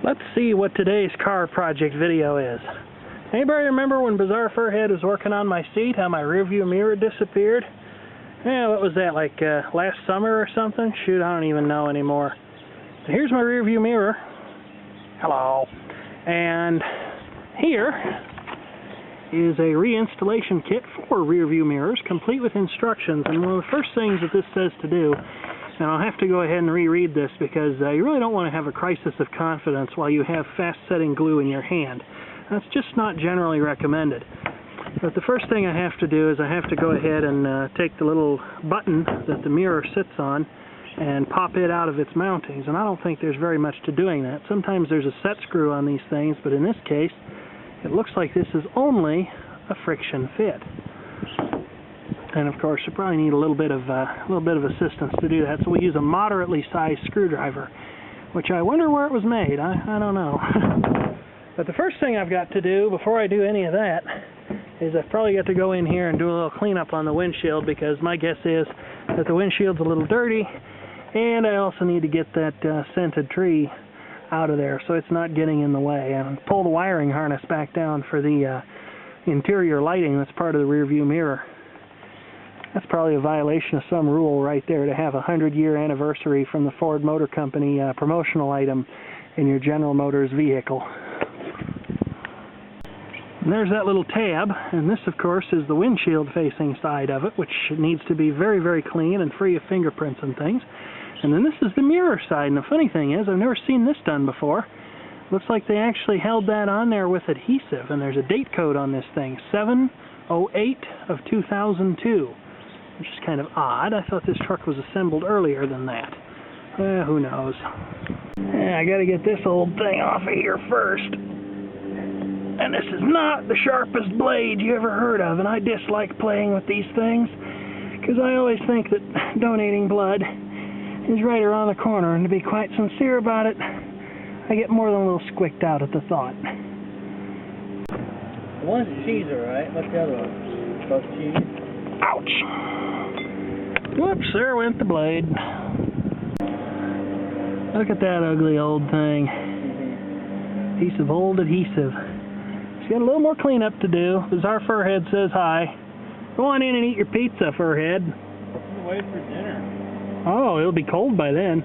Let's see what today's car project video is. Anybody remember when Bizarre Furhead was working on my seat, how my rearview mirror disappeared? Yeah, what was that, like last summer or something? Shoot, I don't even know anymore. So here's my rearview mirror. Hello. And here is a reinstallation kit for rearview mirrors, complete with instructions. And one of the first things that this says to do, and I'll have to go ahead and reread this because you really don't want to have a crisis of confidence while you have fast-setting glue in your hand. That's just not generally recommended. But the first thing I have to do is I have to go ahead and take the little button that the mirror sits on and pop it out of its mountings. And I don't think there's very much to doing that. Sometimes there's a set screw on these things, but in this case, it looks like this is only a friction fit. And of course, you probably need a little bit of assistance to do that. So we use a moderately sized screwdriver, which I wonder where it was made. I don't know. But the first thing I've got to do before I do any of that is I've probably got to go in here and do a little cleanup on the windshield, because my guess is that the windshield's a little dirty, and I also need to get that scented tree out of there so it's not getting in the way, and pull the wiring harness back down for the interior lighting that's part of the rear view mirror. That's probably a violation of some rule right there, to have a 100-year anniversary from the Ford Motor Company promotional item in your General Motors vehicle. And there's that little tab, and this of course is the windshield facing side of it, which needs to be very, very clean and free of fingerprints and things. And then this is the mirror side, and the funny thing is, I've never seen this done before. Looks like they actually held that on there with adhesive, and there's a date code on this thing, 7/08 of 2002. Which is kind of odd. I thought this truck was assembled earlier than that. Who knows? I gotta get this old thing off of here first. And this is not the sharpest blade you ever heard of, and I dislike playing with these things, because I always think that donating blood is right around the corner, and to be quite sincere about it, I get more than a little squicked out at the thought. One's cheeser, right? What's the other one? Both cheese? Ouch! Whoops, there went the blade. Look at that ugly old thing. Piece of old adhesive. She's got a little more cleanup to do. Bizarre Furhead says hi. Go on in and eat your pizza, Furhead. Wait for dinner. Oh, it'll be cold by then.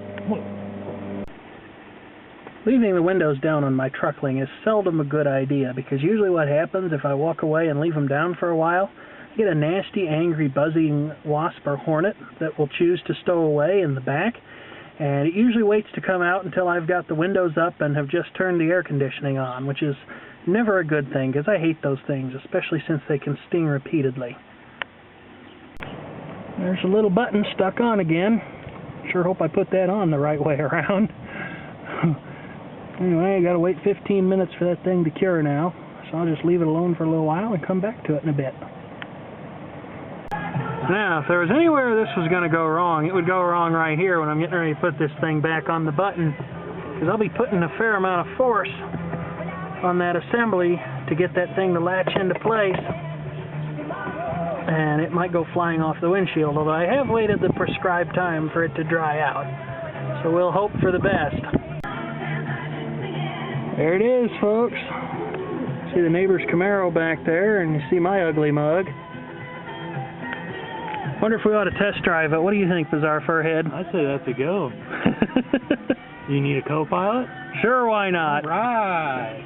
Leaving the windows down on my truckling is seldom a good idea, because usually what happens if I walk away and leave them down for a while, I get a nasty, angry, buzzing wasp or hornet that will choose to stow away in the back, and it usually waits to come out until I've got the windows up and have just turned the air conditioning on, which is never a good thing, because I hate those things, especially since they can sting repeatedly. There's a little button stuck on again. Sure hope I put that on the right way around. Anyway, I gotta wait 15 minutes for that thing to cure now, so I'll just leave it alone for a little while and come back to it in a bit. Now, if there was anywhere this was going to go wrong, it would go wrong right here when I'm getting ready to put this thing back on the button, because I'll be putting a fair amount of force on that assembly to get that thing to latch into place, and it might go flying off the windshield, although I have waited the prescribed time for it to dry out, so we'll hope for the best. There it is, folks. See the neighbor's Camaro back there, and you see my ugly mug. Wonder if we ought to test drive it. What do you think, Bizarre Furhead? I'd say that's a go. You need a co-pilot? Sure, why not? All right.